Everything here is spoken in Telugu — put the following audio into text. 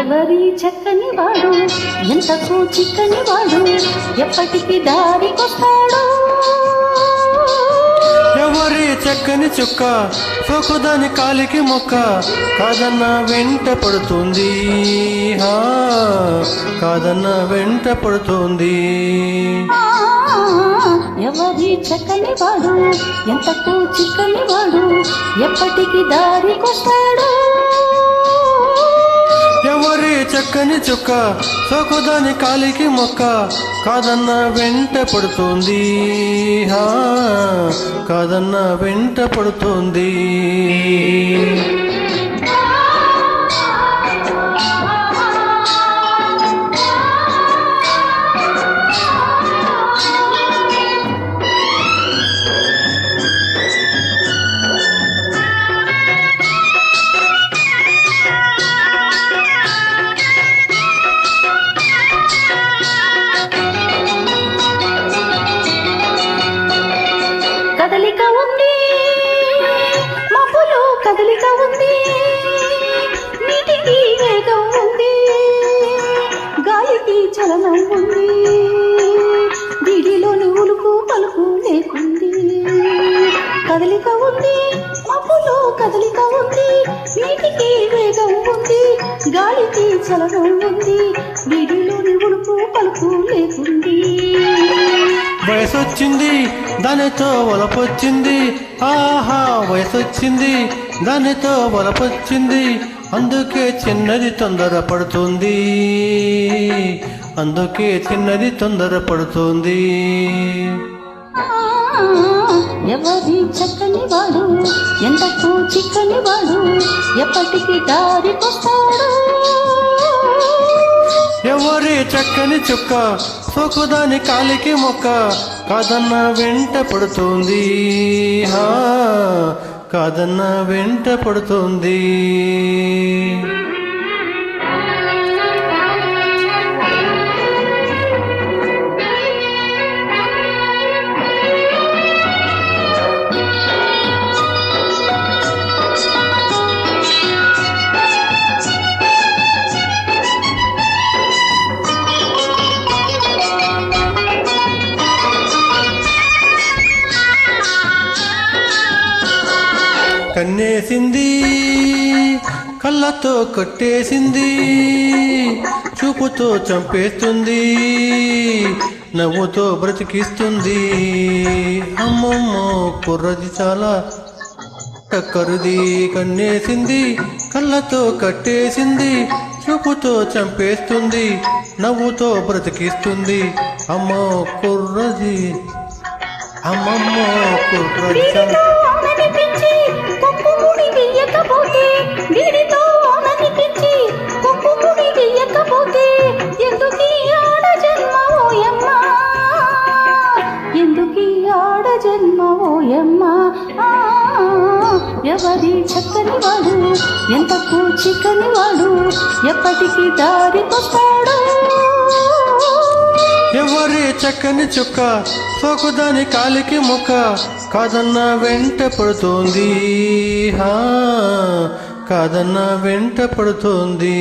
ఎవరి చక్కని వాడు ఎంతకు చిక్కని వాడు ఎప్పటికి దారికొస్తాడు. ఎవరి చక్కని చుక్క సోకుదాని కాలికి మొక్క కాదన్న వెంట పడుతుంది, కాదన్న వెంట పడుతుంది. ఎవరి చక్కని వాడు ఎంతకు చిక్కని వాడు ఎప్పటికి దారికొస్తాడు. ఎవరి చక్కని చుక్క సోకుదాని కాలికి మొక్క కాదన్న వెంట పడుతుంది, కాదన్న వెంట పడుతుంది. కదలిక ఉంది మబ్బులో కదలిక ఉంది, నీటికి వేగం ఉంది, గాలికి చలనం ఉంది, వీడిలోని ఉలుకు పలుకు లేకుంది. కదలిక ఉంది మబ్బులో కదలిక ఉంది, నీటికి వేగం ఉంది, గాలికి చలనం ఉంది, వీడిలోని ఉలుకు పలుకు లేకుంది. వయసొచ్చింది దానితో వలపొచ్చింది, ఆహా వయసొచ్చింది దానితో వలపొచ్చింది, అందుకే చిన్నది తొందర పడుతుంది, అందుకే చిన్నది తొందర పడుతుంది. ఎవరి చక్కని వాడు ఎంతకు చిక్కని వాడు ఎప్పటికి దారికొస్తాడు. ఎవరి చక్కని చుక్క సోకుదాని కాలికి మొక్క కాదన్న వెంట పడుతుంది, కాదన్న వెంట పడుతుంది. కన్నేసింది కళ్ళతో కొట్టేసింది, చూపుతో చంపేస్తుంది, నవ్వుతో బ్రతికిస్తుంది. అమ్మమ్మో కుర్రది చాలా టక్కరుది. కన్నేసింది కళ్ళతో కట్టేసింది, చూపుతో చంపేస్తుంది, నవ్వుతో బ్రతికిస్తుంది. అమ్మో కుర్రది, అమ్మమ్మో కుర్రది చాలా ఎవరి చక్కని వాడు ఎంతకు చిక్కని వాడు ఎప్పటికి దారికొస్తాడు. ఎవరి చక్కని చుక్క సోకుదాని కాలికి మొక్క కాదన్న వెంట పడుతోంది, కాదన్న వెంట పడుతోంది.